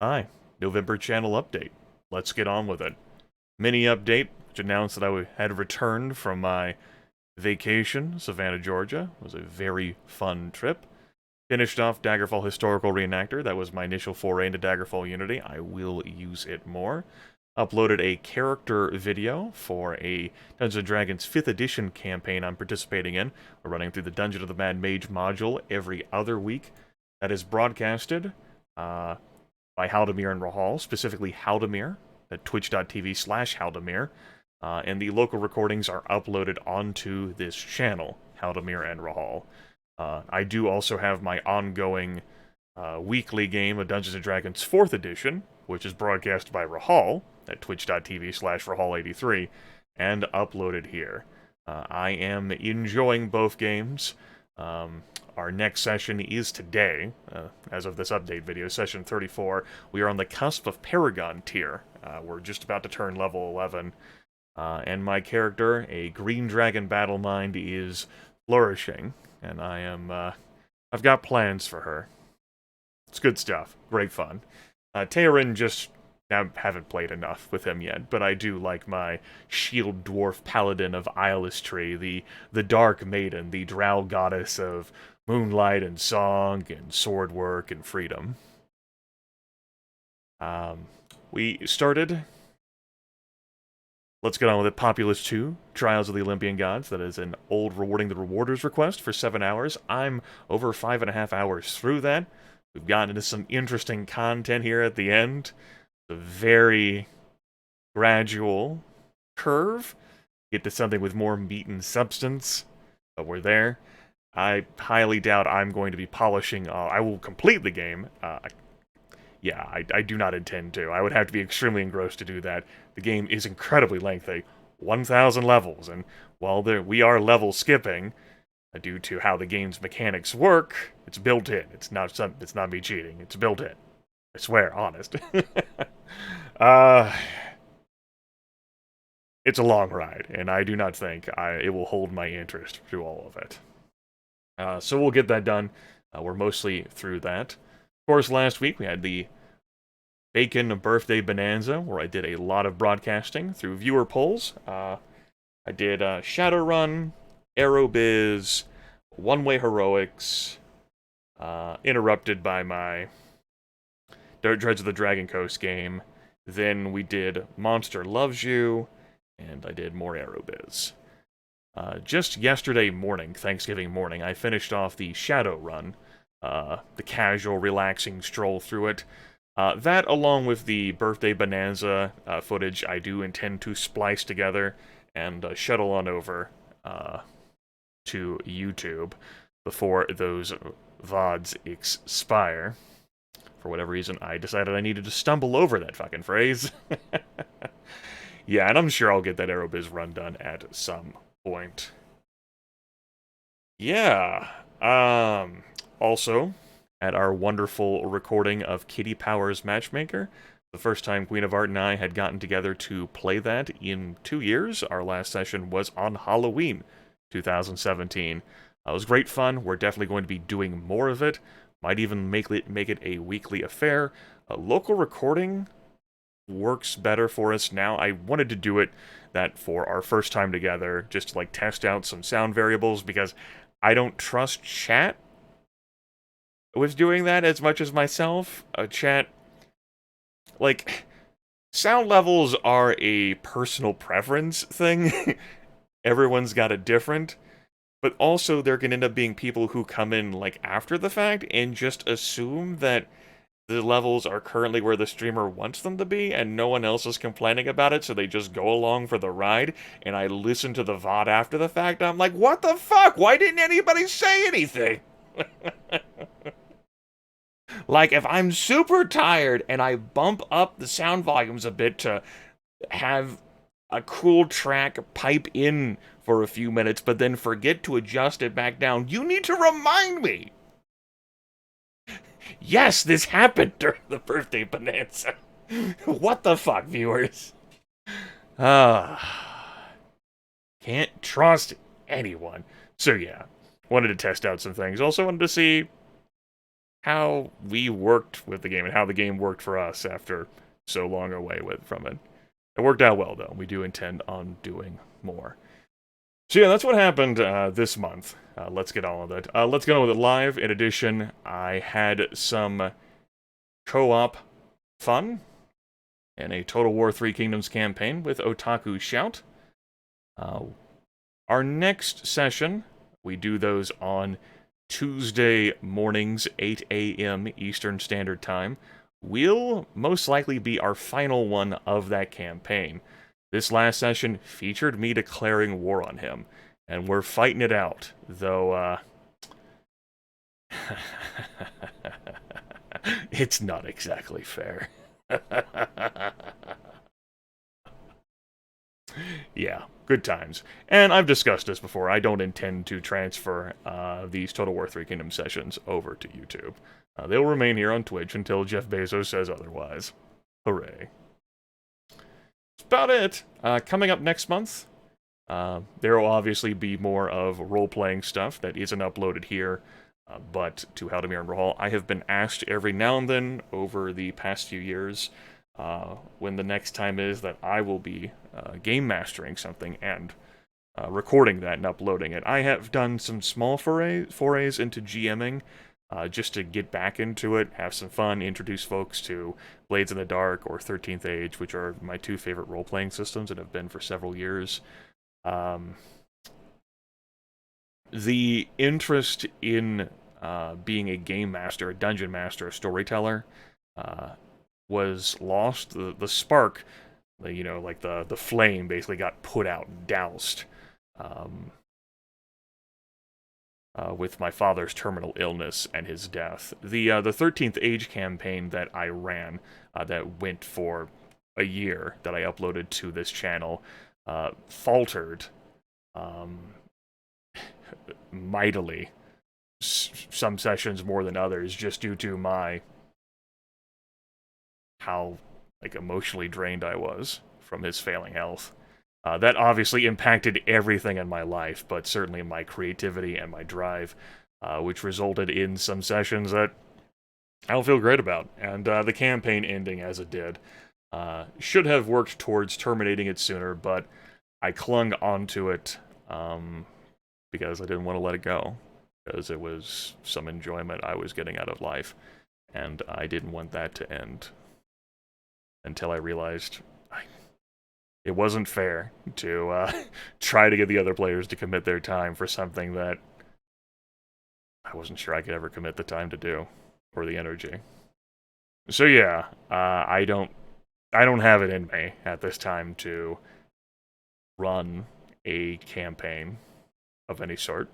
Hi, November channel update. Let's get on with it. Mini update, which announced that had returned from my vacation, Savannah, Georgia. It was a very fun trip. Finished off Daggerfall Historical Reenactor. That was my initial foray into Daggerfall Unity. I will use it more. Uploaded a character video for a Dungeons & Dragons 5th edition campaign I'm participating in. We're running through the Dungeon of the Mad Mage module every other week. That is broadcasted by Haldemir and Rahal, specifically Haldemir at twitch.tv/Haldemir, and the local recordings are uploaded onto this channel, Haldemir and Rahal. I do also have my ongoing weekly game of Dungeons & Dragons 4th edition, which is broadcast by Rahal at twitch.tv/Rahal83, and uploaded here. I am enjoying both games. Our next session is today, as of this update video, session 34. We are on the cusp of Paragon tier. We're just about to turn level 11. And my character, a Green Dragon Battle Mind, is flourishing. And I've got plans for her. It's good stuff. Great fun. Teorin just... I haven't played enough with him yet, but I do like my shield dwarf paladin of Islistry, the Dark Maiden, the drow goddess of moonlight and song and sword work and freedom. We started. Let's get on with it. Populous 2, Trials of the Olympian Gods. That is an old Rewarding the Rewarders request for 7 hours. I'm over 5.5 hours through that. We've gotten into some interesting content here at the end. A very gradual curve. Get to something with more meat and substance, but we're there. I highly doubt I'm going to be polishing. I will complete the game. I do not intend to. I would have to be extremely engrossed to do that. The game is incredibly lengthy, 1,000 levels, and while we are level skipping, due to how the game's mechanics work, it's built in. It's not me cheating. It's built in. I swear, honest. It's a long ride, and I do not think it will hold my interest through all of it. So we'll get that done. We're mostly through that. Of course, last week we had the Bacon Birthday Bonanza, where I did a lot of broadcasting through viewer polls. I did Shadowrun, Aerobiz, One Way Heroics, interrupted by my Dreads of the Dragon Coast game. Then we did Monster Loves You, and I did more Aerobiz. Just yesterday morning, Thanksgiving morning, I finished off the Shadowrun, the casual, relaxing stroll through it. That, along with the Birthday Bonanza footage, I do intend to splice together and shuttle on over to YouTube before those VODs expire. For whatever reason, I decided I needed to stumble over that fucking phrase. Yeah, and I'm sure I'll get that Aerobiz run done at some point. Yeah. Also, at our wonderful recording of Kitty Powers Matchmaker, the first time Queen of Art and I had gotten together to play that in 2 years. Our last session was on Halloween 2017. It was great fun. We're definitely going to be doing more of it. Might even make it a weekly affair. Local recording works better for us now. I wanted to do that for our first time together, just to like test out some sound variables, because I don't trust chat with doing that as much as myself. Chat, like, sound levels are a personal preference thing. Everyone's got a different. But also, there can end up being people who come in, like, after the fact and just assume that the levels are currently where the streamer wants them to be, and no one else is complaining about it, so they just go along for the ride, and I listen to the VOD after the fact, and I'm like, what the fuck? Why didn't anybody say anything? Like, if I'm super tired and I bump up the sound volumes a bit to have a cool track pipe in for a few minutes, but then forget to adjust it back down, you need to remind me. Yes, this happened during the birthday bonanza. What the fuck, viewers? Can't trust anyone. So yeah, wanted to test out some things. Also wanted to see how we worked with the game and how the game worked for us after so long away from it. It worked out well, though. We do intend on doing more. So yeah, that's what happened this month. Let's get on with it. Let's get on with it live. In addition, I had some co-op fun in a Total War 3 Kingdoms campaign with Otaku Shout. Our next session, we do those on Tuesday mornings, 8 a.m. Eastern Standard Time, will most likely be our final one of that campaign. This last session featured me declaring war on him, and we're fighting it out, though, it's not exactly fair. Yeah, good times. And I've discussed this before. I don't intend to transfer these Total War 3 Kingdom sessions over to YouTube. They'll remain here on Twitch until Jeff Bezos says otherwise. Hooray. That's about it. Coming up next month, there will obviously be more of role-playing stuff that isn't uploaded here, but to Haldemir and Rahal, I have been asked every now and then over the past few years when the next time is that I will be game mastering something and recording that and uploading it. I have done some small forays into GMing just to get back into it, have some fun, introduce folks to Blades in the Dark or 13th Age, which are my two favorite role-playing systems and have been for several years. The interest in being a game master, a dungeon master, a storyteller, was lost. The spark, like the flame basically got put out and doused with my father's terminal illness and his death. The 13th Age campaign that I ran, that went for a year, that I uploaded to this channel, faltered mightily. Some sessions more than others, just due to how emotionally drained I was from his failing health. That obviously impacted everything in my life, but certainly my creativity and my drive, which resulted in some sessions that I don't feel great about. And the campaign ending as it did should have worked towards terminating it sooner, but I clung onto it because I didn't want to let it go, because it was some enjoyment I was getting out of life, and I didn't want that to end until I realized it wasn't fair to try to get the other players to commit their time for something that I wasn't sure I could ever commit the time to do, or the energy. So yeah, I don't have it in me at this time to run a campaign of any sort.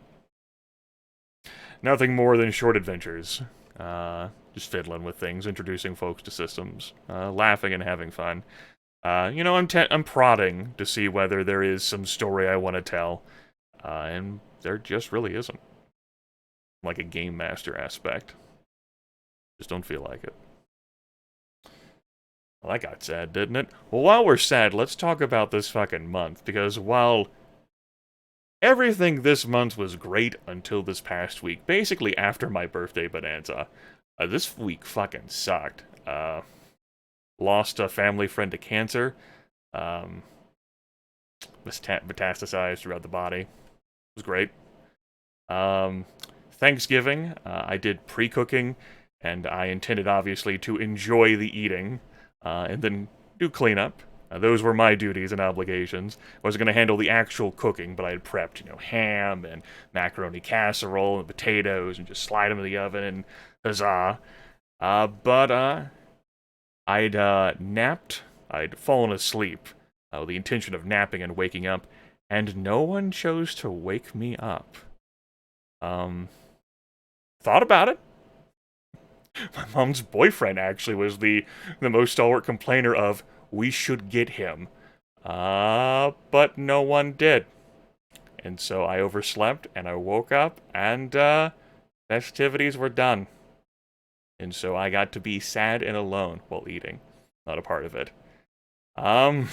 Nothing more than short adventures. Just fiddling with things, introducing folks to systems, laughing and having fun. I'm prodding to see whether there is some story I want to tell, and there just really isn't. Like a game master aspect. Just don't feel like it. Well, that got sad, didn't it? Well, while we're sad, let's talk about this fucking month, because while everything this month was great until this past week, basically after my birthday bonanza, this week fucking sucked. Lost a family friend to cancer. Metastasized throughout the body. It was great. Thanksgiving, I did pre-cooking, and I intended, obviously, to enjoy the eating, and then do cleanup. Those were my duties and obligations. I wasn't going to handle the actual cooking, but I had prepped, ham and macaroni casserole and potatoes, and just slide them in the oven, and huzzah. But I'd napped, I'd fallen asleep, with the intention of napping and waking up, and no one chose to wake me up. Thought about it. My mom's boyfriend actually was the most stalwart complainer of, we should get him. But no one did. And so I overslept, and I woke up, and festivities were done. And so I got to be sad and alone while eating. Not a part of it. I'm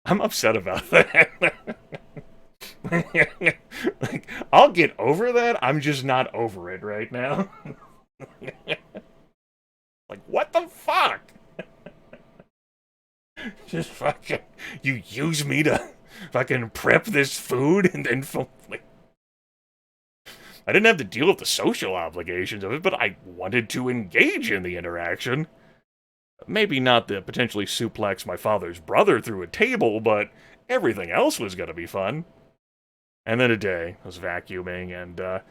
upset about that. Like, I'll get over that, I'm just not over it right now. Like, what the fuck? Just fucking, you use me to fucking prep this food and then, like, I didn't have to deal with the social obligations of it, but I wanted to engage in the interaction. Maybe not the potentially suplex my father's brother through a table, but everything else was gonna be fun. And then a day, I was vacuuming, and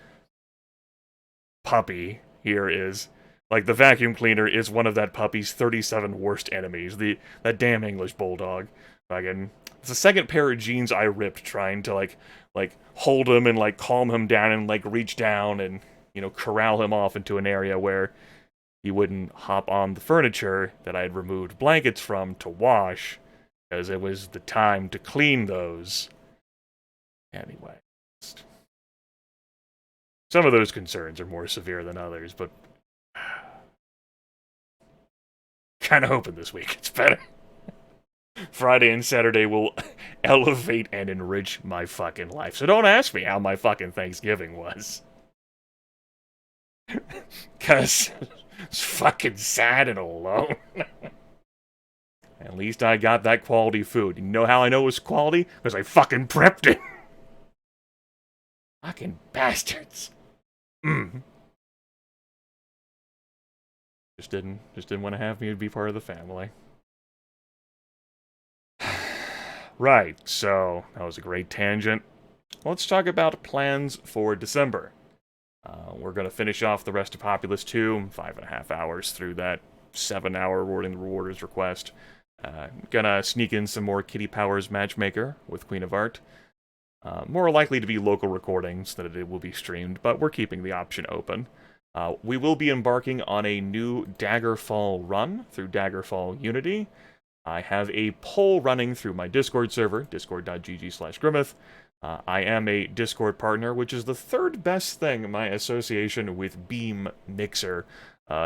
puppy here is, like, the vacuum cleaner is one of that puppy's 37 worst enemies. That damn English bulldog. Fucking, it's the second pair of jeans I ripped trying to like hold him and like calm him down and like reach down and, you know, corral him off into an area where he wouldn't hop on the furniture that I had removed blankets from to wash, because it was the time to clean those. Anyway, some of those concerns are more severe than others, but kind of hoping this week it's better. Friday and Saturday will elevate and enrich my fucking life. So don't ask me how my fucking Thanksgiving was. Because it's fucking sad and alone. At least I got that quality food. You know how I know it was quality? Because I fucking prepped it. Fucking bastards. Just didn't want to have me be part of the family. Right, so that was a great tangent. Let's talk about plans for December. We're going to finish off the rest of Populous 2, 5.5 hours through that 7-hour Rewarding the Rewarders request. Gonna sneak in some more Kitty Powers Matchmaker with Queen of Art. More likely to be local recordings than it will be streamed, but we're keeping the option open. We will be embarking on a new Daggerfall run through Daggerfall Unity. I have a poll running through my Discord server, discord.gg/Grimith. I am a Discord partner, which is the third best thing my association with Beam Mixer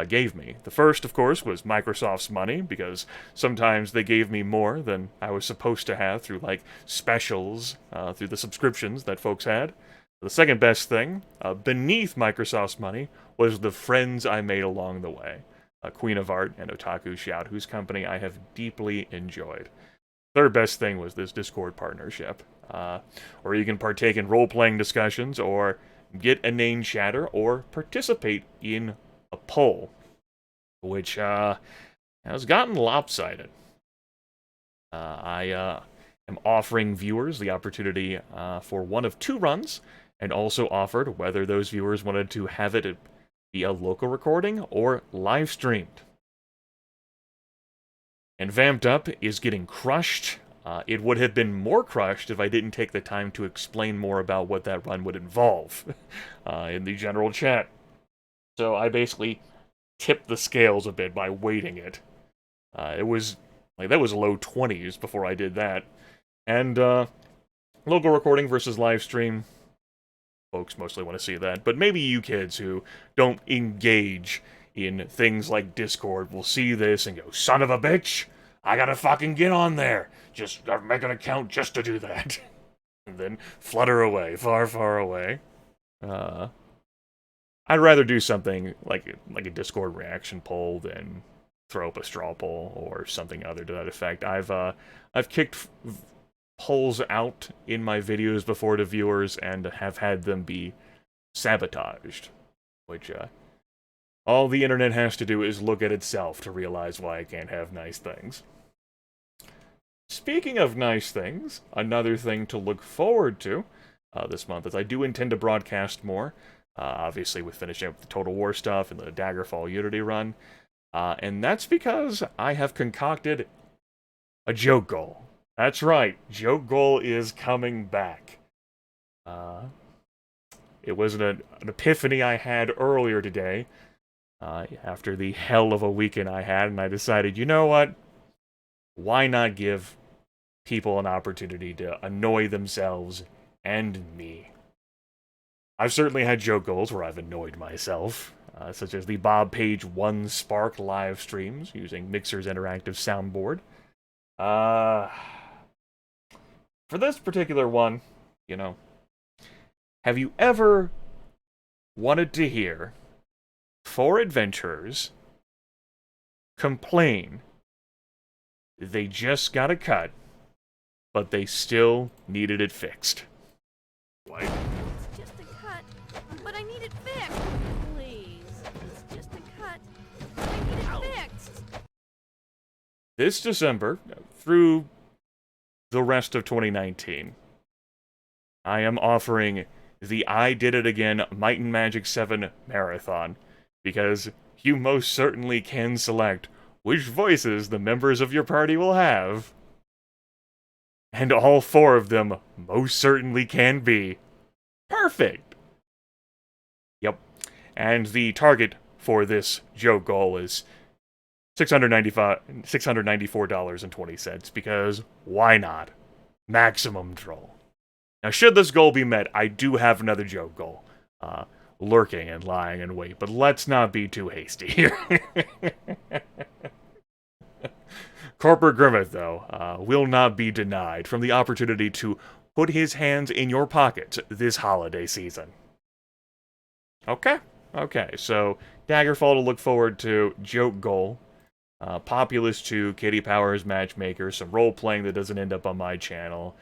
gave me. The first, of course, was Microsoft's money, because sometimes they gave me more than I was supposed to have through, like, specials, through the subscriptions that folks had. The second best thing, beneath Microsoft's money, was the friends I made along the way. Queen of Art and Otaku Shout, whose company I have deeply enjoyed. Third best thing was this Discord partnership, where you can partake in role-playing discussions, or get a name chatter, or participate in a poll, which has gotten lopsided. I am offering viewers the opportunity for one of two runs, and also offered whether those viewers wanted to have it be a local recording or live streamed. And Vamped Up is getting crushed. It would have been more crushed if I didn't take the time to explain more about what that run would involve in the general chat. So I basically tipped the scales a bit by weighting it. It was, like, that was low 20s before I did that. And local recording versus live stream, folks mostly want to see that, but maybe you kids who don't engage in things like Discord will see this and go, son of a bitch, I gotta fucking get on there. Just make an account just to do that. And then flutter away, far, far away. I'd rather do something like a Discord reaction poll than throw up a straw poll or something other to that effect. I've kicked polls out in my videos before to viewers and have had them be sabotaged, which all the internet has to do is look at itself to realize why I can't have nice things. Speaking of nice things, another thing to look forward to this month is I do intend to broadcast more, obviously with finishing up the Total War stuff and the Daggerfall Unity run, and that's because I have concocted a joke goal. That's right, Joke Goal is coming back. It was an epiphany I had earlier today, after the hell of a weekend I had, and I decided, you know what? Why not give people an opportunity to annoy themselves and me? I've certainly had joke goals where I've annoyed myself, such as the Bob Page 1 Spark live streams using Mixer's interactive soundboard. For this particular one, you know, Have you ever wanted to hear 4 adventurers complain they just got a cut, but they still needed it fixed? What? It's just a cut, but I need it fixed. Please, it's just a cut, but I need it fixed. This December, through the rest of 2019, I am offering the I Did It Again Might and Magic 7 Marathon, because you most certainly can select which voices the members of your party will have. And all 4 of them most certainly can be perfect. Yep. And the target for this joke goal is $694.20, because why not? Maximum troll. Now, should this goal be met, I do have another joke goal, lurking and lying in wait, but let's not be too hasty here. Corporate Grimith, though, will not be denied from the opportunity to put his hands in your pockets this holiday season. Okay, so Daggerfall to look forward to, joke goal, Populous 2, Kitty Powers Matchmaker, some role-playing that doesn't end up on my channel.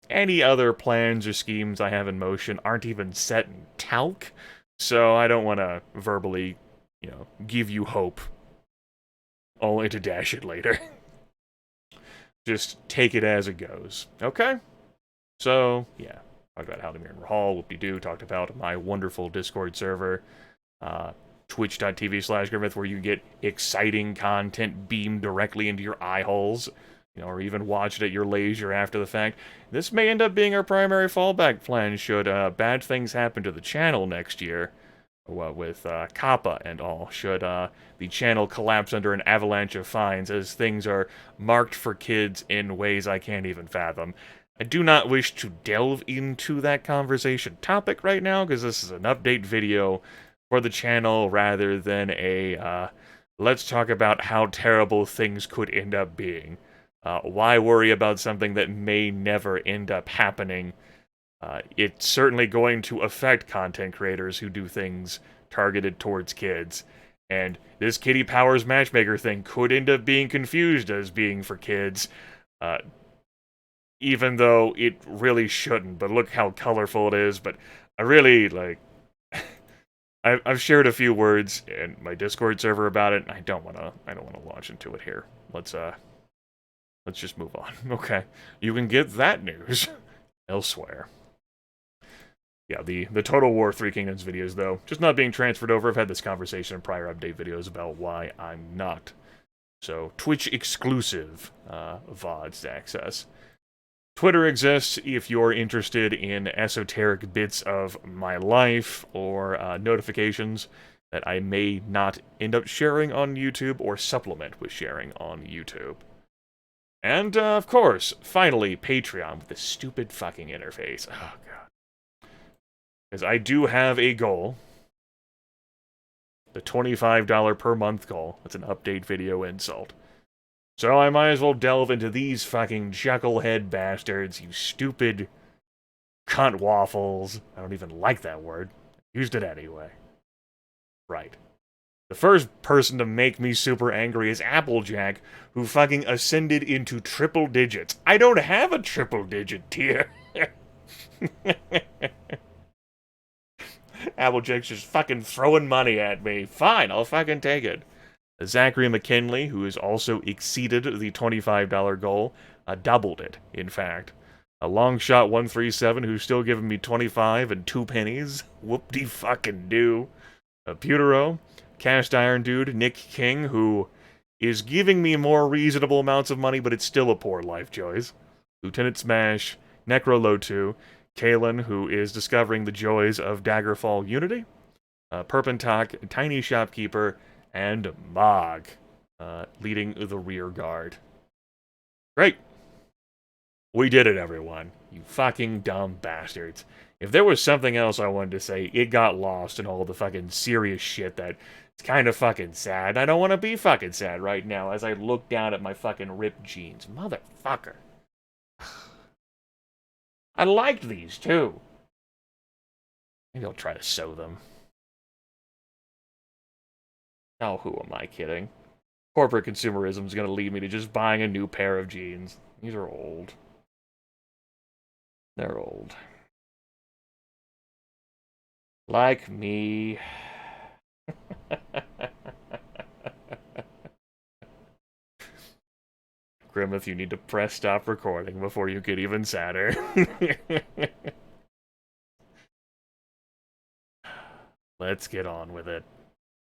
Any other plans or schemes I have in motion aren't even set in talc, so I don't want to verbally, give you hope, only to dash it later. Just take it as it goes, okay? So, yeah, talked about Howdy Mirror Hall, whoop-de-doo, talked about my wonderful Discord server, twitch.tv/Grimith, where you get exciting content beamed directly into your eye holes, or even watch it at your leisure after the fact. This may end up being our primary fallback plan should bad things happen to the channel next year, with Kappa and all, should the channel collapse under an avalanche of fines as things are marked for kids in ways I can't even fathom. I do not wish to delve into that conversation topic right now, because this is an update video for the channel rather than a let's talk about how terrible things could end up being. Why worry about something that may never end up happening? It's certainly going to affect content creators who do things targeted towards kids. And this Kitty Powers Matchmaker thing could end up being confused as being for kids, even though it really shouldn't. But look how colorful it is. But I really, I've shared a few words in my Discord server about it. I don't want to launch into it here. Let's just move on. Okay, you can get that news elsewhere. Yeah, the Total War 3 Kingdoms videos, though, just not being transferred over. I've had this conversation in prior update videos about why I'm not. So, Twitch-exclusive VODs to access. Twitter exists if you're interested in esoteric bits of my life or notifications that I may not end up sharing on YouTube or supplement with sharing on YouTube. And, of course, finally, Patreon with this stupid fucking interface. Oh, God. Because I do have a goal. The $25 per month goal. That's an update video insult. So I might as well delve into these fucking chucklehead bastards, you stupid cunt waffles. I don't even like that word. Used it anyway. Right. The first person to make me super angry is Applejack, who fucking ascended into triple digits. I don't have a triple digit tier. Applejack's just fucking throwing money at me. Fine, I'll fucking take it. Zachary McKinley, who has also exceeded the $25 goal, doubled it, in fact. A Longshot 137, who's still giving me 25 and 2 pennies. Whoop-de-fucking-do. A Pewtero, Cast Iron Dude, Nick King, who is giving me more reasonable amounts of money, but it's still a poor life choice. Lieutenant Smash, Necrolotu, Kalen, who is discovering the joys of Daggerfall Unity, Perpentak, Tiny Shopkeeper, and Mog, leading the rear guard. Great. We did it, everyone. You fucking dumb bastards. If there was something else I wanted to say, it got lost in all the fucking serious shit that it's kind of fucking sad. I don't want to be fucking sad right now as I look down at my fucking ripped jeans. Motherfucker. I liked these, too. Maybe I'll try to sew them. Oh, who am I kidding? Corporate consumerism is going to lead me to just buying a new pair of jeans. These are old. They're old. Like me. Grimith, you need to press stop recording before you get even sadder. Let's get on with it.